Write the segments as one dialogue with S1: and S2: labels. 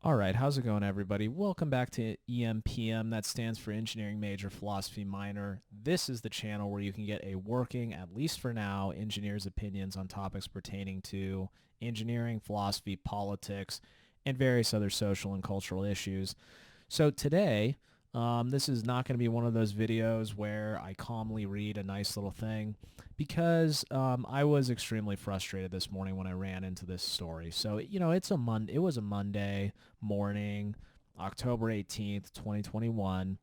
S1: All right, how's it going, everybody? Welcome back to EMPM. That stands for Engineering Major, Philosophy Minor. This is the channel where you can get a working, at least for now, engineer's opinions on topics pertaining to engineering, philosophy, politics, and various other social and cultural issues. So today, this is not going to be one of those videos where I calmly read a nice little thing because I was extremely frustrated this morning when I ran into this story. So, it was a Monday morning, October 18th, 2021.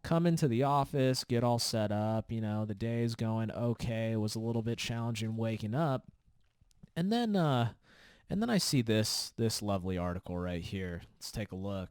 S1: Come into the office, get all set up, the day's going okay. It was a little bit challenging waking up. And then I see this lovely article right here. Let's take a look.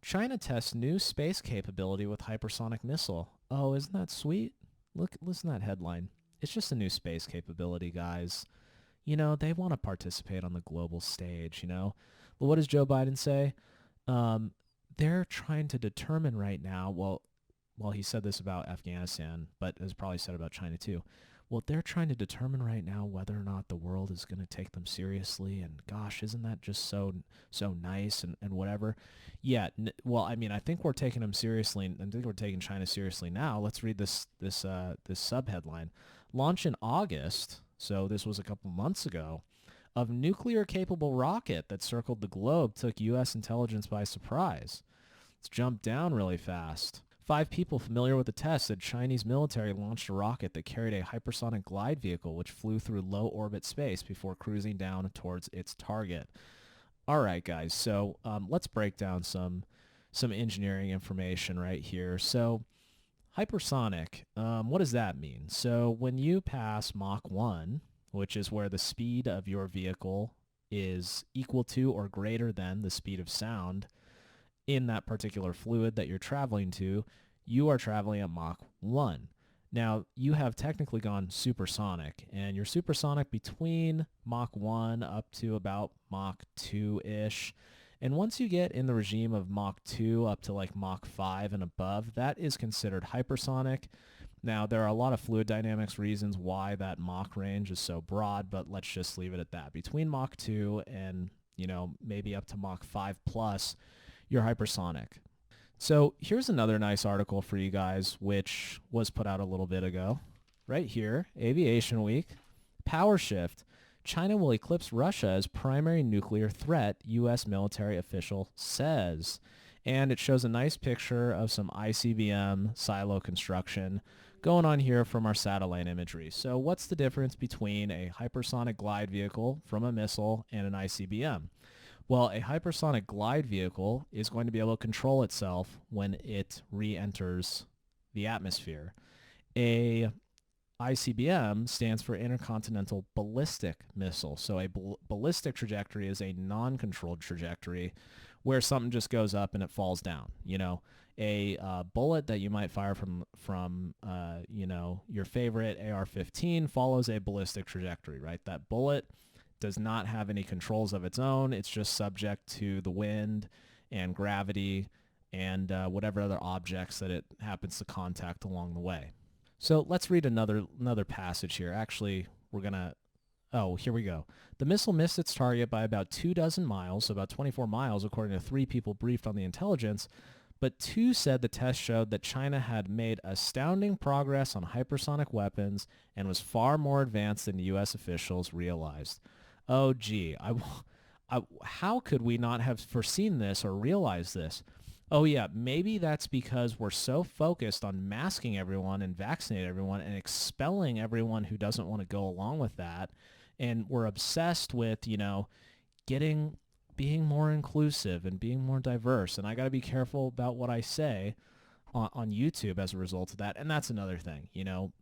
S1: China tests new space capability with hypersonic missile. Oh, isn't that sweet? Listen to that headline. It's just a new space capability, guys. They want to participate on the global stage, But what does Joe Biden say? They're trying to determine right now, well, he said this about Afghanistan, but has probably said about China too. Well, they're trying to determine right now whether or not the world is going to take them seriously. And gosh, isn't that just so nice and whatever? Yeah. I think we're taking them seriously. And I think we're taking China seriously now. Let's read this sub headline. Launch in August. So this was a couple months ago. Of nuclear-capable rocket that circled the globe took U.S. intelligence by surprise. Let's jump down really fast. 5 people familiar with the test said Chinese military launched a rocket that carried a hypersonic glide vehicle which flew through low-orbit space before cruising down towards its target. All right, guys, so let's break down some engineering information right here. So hypersonic, what does that mean? So when you pass Mach 1, which is where the speed of your vehicle is equal to or greater than the speed of sound, in that particular fluid that you're traveling to, you are traveling at Mach 1. Now, you have technically gone supersonic, and you're supersonic between Mach 1 up to about Mach 2-ish. And once you get in the regime of Mach 2 up to like Mach 5 and above, that is considered hypersonic. Now, there are a lot of fluid dynamics reasons why that Mach range is so broad, but let's just leave it at that. Between Mach 2 and, maybe up to Mach 5 plus, you're hypersonic. So here's another nice article for you guys, which was put out a little bit ago. Right here, Aviation Week. Power shift. China will eclipse Russia as primary nuclear threat, U.S. military official says. And it shows a nice picture of some ICBM silo construction going on here from our satellite imagery. So what's the difference between a hypersonic glide vehicle from a missile and an ICBM? Well, a hypersonic glide vehicle is going to be able to control itself when it re-enters the atmosphere. A ICBM stands for Intercontinental Ballistic Missile. So a ballistic trajectory is a non-controlled trajectory where something just goes up and it falls down. A bullet that you might fire from your favorite AR-15 follows a ballistic trajectory, right? That bullet does not have any controls of its own. It's just subject to the wind and gravity and whatever other objects that it happens to contact along the way. So let's read another passage here. Actually, here we go. The missile missed its target by about 24 miles, so about 24 miles, according to 3 people briefed on the intelligence. But 2 said the test showed that China had made astounding progress on hypersonic weapons and was far more advanced than U.S. officials realized. Oh, gee, how could we not have foreseen this or realized this? Oh, yeah, maybe that's because we're so focused on masking everyone and vaccinating everyone and expelling everyone who doesn't want to go along with that. And we're obsessed with, being more inclusive and being more diverse. And I got to be careful about what I say on YouTube as a result of that. And that's another thing.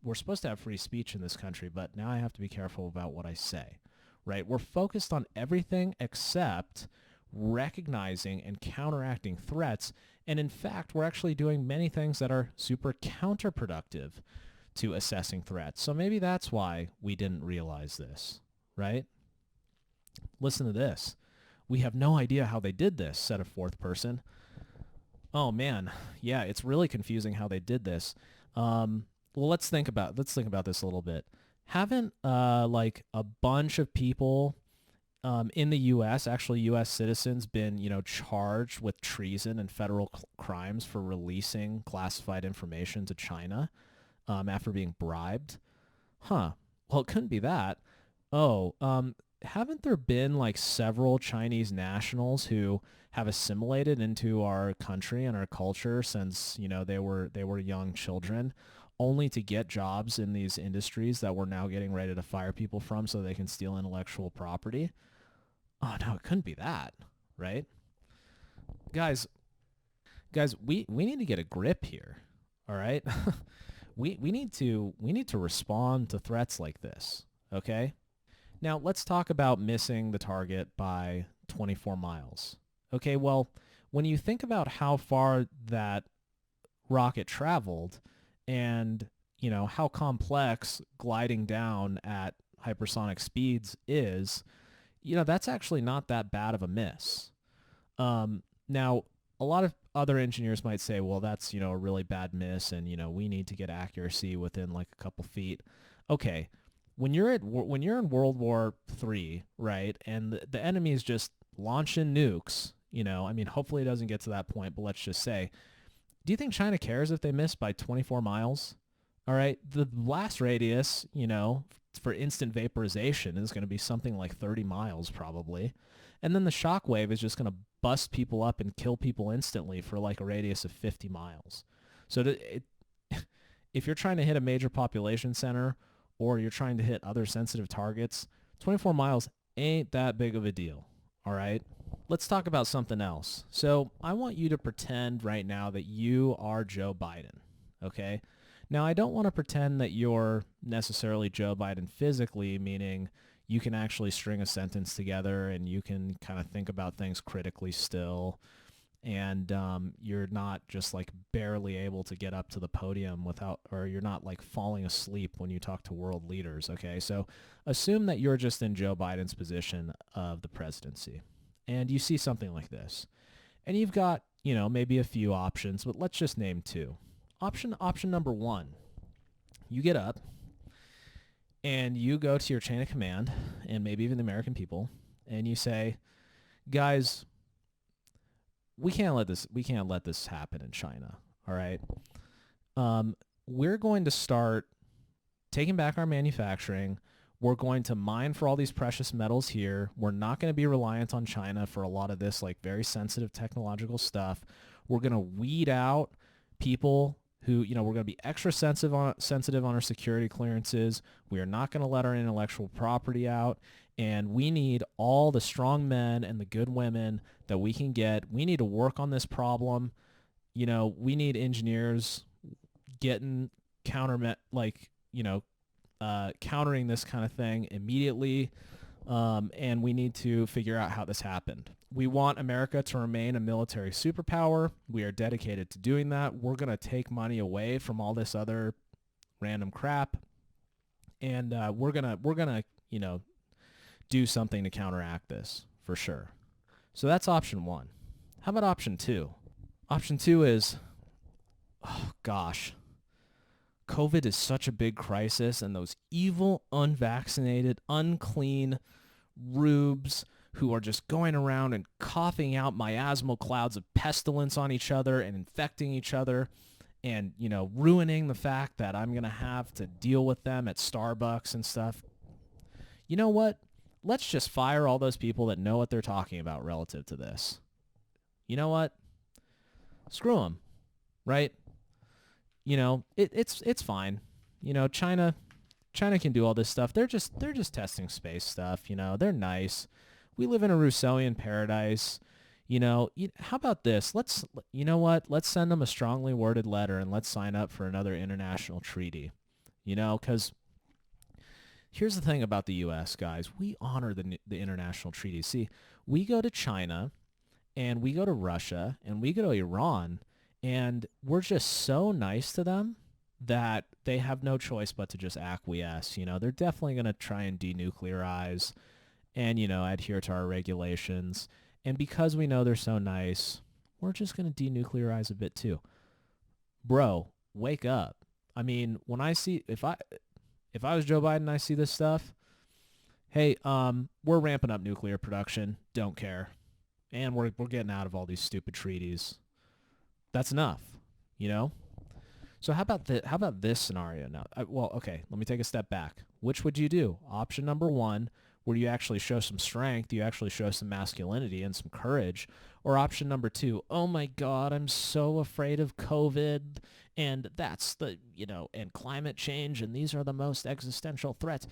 S1: We're supposed to have free speech in this country, but now I have to be careful about what I say. Right? We're focused on everything except recognizing and counteracting threats. And in fact, we're actually doing many things that are super counterproductive to assessing threats. So maybe that's why we didn't realize this, right? Listen to this. We have no idea how they did this, said a 4th person. Oh man, yeah, it's really confusing how they did this. Well, let's think about this a little bit. Haven't like a bunch of people In the U.S., actually, U.S. citizens been, charged with treason and federal crimes for releasing classified information to China after being bribed. Huh. Well, it couldn't be that. Oh, haven't there been like several Chinese nationals who have assimilated into our country and our culture since, they were young children, only to get jobs in these industries that we're now getting ready to fire people from so they can steal intellectual property? Oh no, it couldn't be that, right? Guys, we need to get a grip here. All right? we need to respond to threats like this, okay? Now, let's talk about missing the target by 24 miles. Okay, well, when you think about how far that rocket traveled and, how complex gliding down at hypersonic speeds is, that's actually not that bad of a miss. Now, a lot of other engineers might say, well, that's, a really bad miss and, we need to get accuracy within like a couple feet. Okay, when you're in World War III, right, and the enemy is just launching nukes, hopefully it doesn't get to that point, but let's just say, do you think China cares if they miss by 24 miles? All right, the blast radius, for instant vaporization is going to be something like 30 miles probably. And then the shock wave is just going to bust people up and kill people instantly for like a radius of 50 miles. So if you're trying to hit a major population center or you're trying to hit other sensitive targets, 24 miles ain't that big of a deal. All right? Let's talk about something else. So I want you to pretend right now that you are Joe Biden. Okay? Now, I don't want to pretend that you're necessarily Joe Biden physically, meaning you can actually string a sentence together and you can kind of think about things critically still, and you're not just like barely able to get up to the podium or you're not like falling asleep when you talk to world leaders, okay? So assume that you're just in Joe Biden's position of the presidency, and you see something like this, and you've got, maybe a few options, but let's just name two. Option number one, you get up and you go to your chain of command and maybe even the American people and you say, guys, we can't let this happen in China. All right. We're going to start taking back our manufacturing. We're going to mine for all these precious metals here. We're not going to be reliant on China for a lot of this like very sensitive technological stuff. We're going to weed out people who, we're going to be extra sensitive on our security clearances. We are not going to let our intellectual property out. And we need all the strong men and the good women that we can get. We need to work on this problem. We need engineers getting countering this kind of thing immediately. And we need to figure out how this happened. We want America to remain a military superpower. We are dedicated to doing that. We're going to take money away from all this other random crap. And we're going to, do something to counteract this for sure. So that's option one. How about option two? Option two is, oh gosh, COVID is such a big crisis, and those evil, unvaccinated, unclean rubes who are just going around and coughing out miasmal clouds of pestilence on each other and infecting each other and, ruining the fact that I'm going to have to deal with them at Starbucks and stuff. You know what? Let's just fire all those people that know what they're talking about relative to this. You know what? Screw them, right? It's fine. China can do all this stuff. They're just testing space stuff. They're nice. We live in a Rousseauian paradise. How about this? Let's send them a strongly worded letter and let's sign up for another international treaty. Because here's the thing about the U.S., guys. We honor the international treaties. See, we go to China and we go to Russia and we go to Iran, and we're just so nice to them that they have no choice but to just acquiesce. They're definitely going to try and denuclearize and, adhere to our regulations. And because we know they're so nice, we're just going to denuclearize a bit too. Bro, wake up. When I see, if I was Joe Biden and I see this stuff, hey, we're ramping up nuclear production. Don't care. And we're getting out of all these stupid treaties. That's enough, you know? So how about this scenario now? Well, okay, let me take a step back. Which would you do? Option number one, where you actually show some strength, you actually show some masculinity and some courage, or option number two, oh my God, I'm so afraid of COVID, and that's the, and climate change, and these are the most existential threats.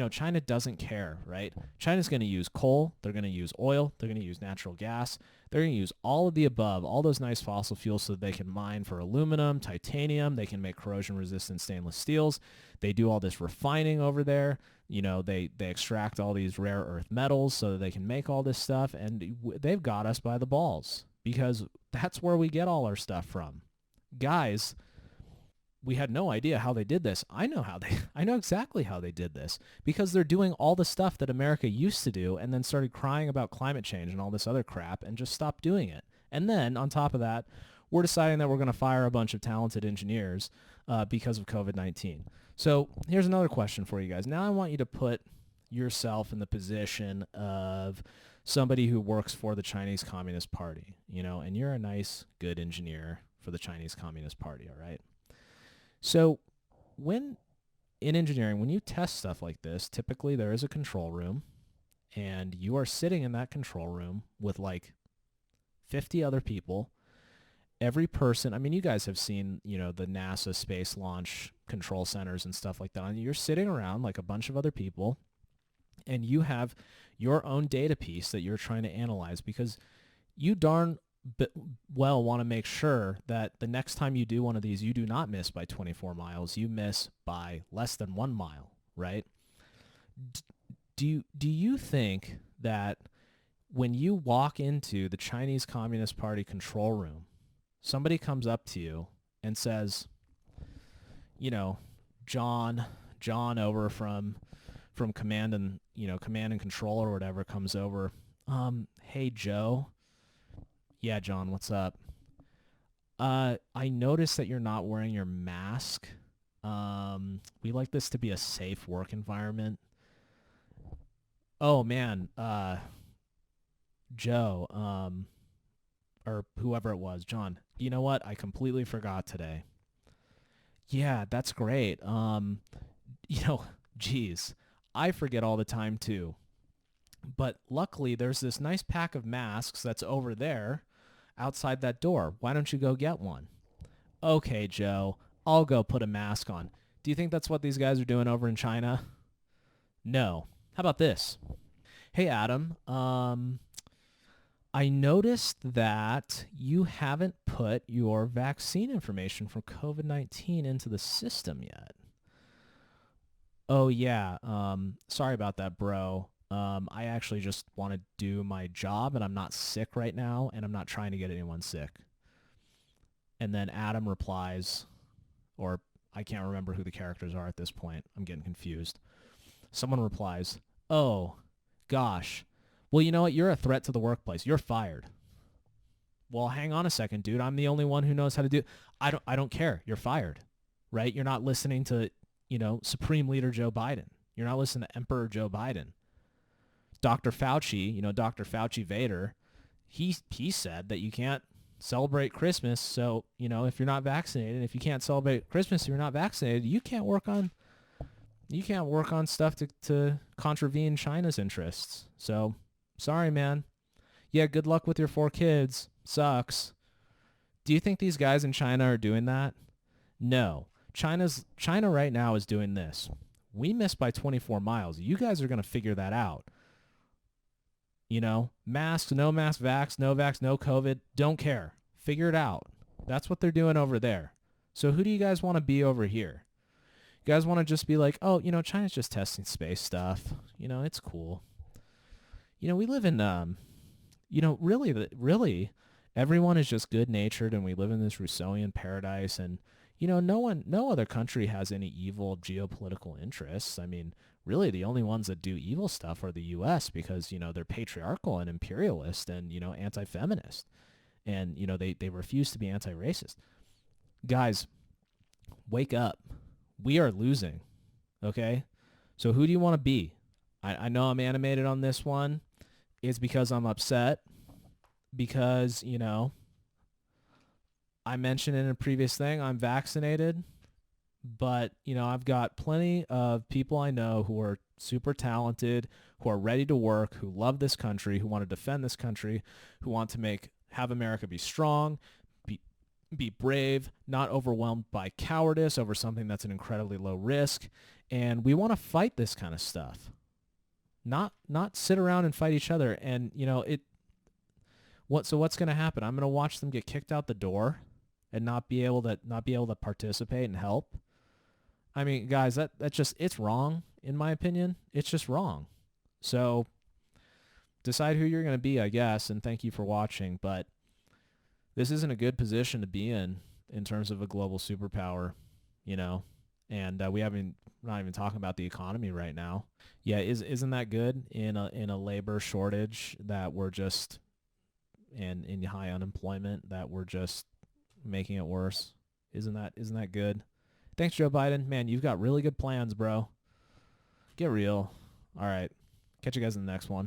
S1: China doesn't care, right? China's going to use coal, they're going to use oil, they're going to use natural gas, they're going to use all of the above, all those nice fossil fuels so that they can mine for aluminum, titanium, they can make corrosion-resistant stainless steels. They do all this refining over there. They extract all these rare earth metals so that they can make all this stuff, and they've got us by the balls because that's where we get all our stuff from. Guys, we had no idea how they did this. I know exactly how they did this because they're doing all the stuff that America used to do and then started crying about climate change and all this other crap and just stopped doing it. And then on top of that, we're deciding that we're going to fire a bunch of talented engineers because of COVID-19. So here's another question for you guys. Now I want you to put yourself in the position of somebody who works for the Chinese Communist Party, and you're a nice, good engineer for the Chinese Communist Party, all right? So in engineering, when you test stuff like this, typically there is a control room, and you are sitting in that control room with like 50 other people. Every person, I mean, you guys have seen, the NASA space launch control centers and stuff like that. And you're sitting around like a bunch of other people, and you have your own data piece that you're trying to analyze because you darn well want to make sure that the next time you do one of these, you do not miss by 24 miles. You miss by less than 1 mile, right? Do you think that when you walk into the Chinese Communist Party control room, somebody comes up to you and says, John over from command and control or whatever comes over, hey Joe, yeah, John, what's up? I noticed that you're not wearing your mask. We like this to be a safe work environment. Oh man, Joe, or whoever it was, John, you know what? I completely forgot today. Yeah, that's great. Geez, I forget all the time too. But luckily, there's this nice pack of masks that's over there outside that door. Why don't you go get one? Okay, Joe, I'll go put a mask on. Do you think that's what these guys are doing over in China? No. How about this? Hey, Adam, I noticed that you haven't put your vaccine information for COVID-19 into the system yet. Oh, yeah. Sorry about that, bro. I actually just want to do my job, and I'm not sick right now, and I'm not trying to get anyone sick. And then Adam replies, or I can't remember who the characters are at this point. I'm getting confused. Someone replies, oh, gosh. Well, you know what? You're a threat to the workplace. You're fired. Well, hang on a second, dude. I'm the only one who knows how to do it. I don't care. You're fired, right? You're not listening to, Supreme Leader Joe Biden. You're not listening to Emperor Joe Biden. Dr. Fauci, Dr. Fauci Vader, he said that you can't celebrate Christmas. So, if you're not vaccinated, if you can't celebrate Christmas, if you're not vaccinated, you can't work on stuff to contravene China's interests. So, sorry, man. Yeah, good luck with your 4 kids. Sucks. Do you think these guys in China are doing that? No. China right now is doing this. We missed by 24 miles. You guys are going to figure that out. Masks, no mask, vax, no COVID. Don't care. Figure it out. That's what they're doing over there. So who do you guys want to be over here? You guys want to just be like, oh, China's just testing space stuff. It's cool. We live in, really, everyone is just good-natured, and we live in this Rousseauian paradise, and, no other country has any evil geopolitical interests. I mean, really, the only ones that do evil stuff are the U.S. because, they're patriarchal and imperialist and, anti-feminist. And, they refuse to be anti-racist. Guys, wake up. We are losing, okay? So who do you want to be? I know I'm animated on this one. It's because I'm upset because, I mentioned in a previous thing, I'm vaccinated, but, I've got plenty of people I know who are super talented, who are ready to work, who love this country, who want to defend this country, who want to have America be strong, be brave, not overwhelmed by cowardice over something that's an incredibly low risk, and we want to fight this kind of stuff. Not sit around and fight each other. And what's going to happen? I'm going to watch them get kicked out the door and not be able to participate and help. I mean, guys, it's wrong in my opinion. It's just wrong. So decide who you're going to be, I guess, and thank you for watching, but this isn't a good position to be in terms of a global superpower, and we're not even talking about the economy right now. Yeah, isn't that good in a labor shortage that we're just and in high unemployment that we're just making it worse? Isn't that good? Thanks, Joe Biden. Man, you've got really good plans, bro. Get real. All right. Catch you guys in the next one.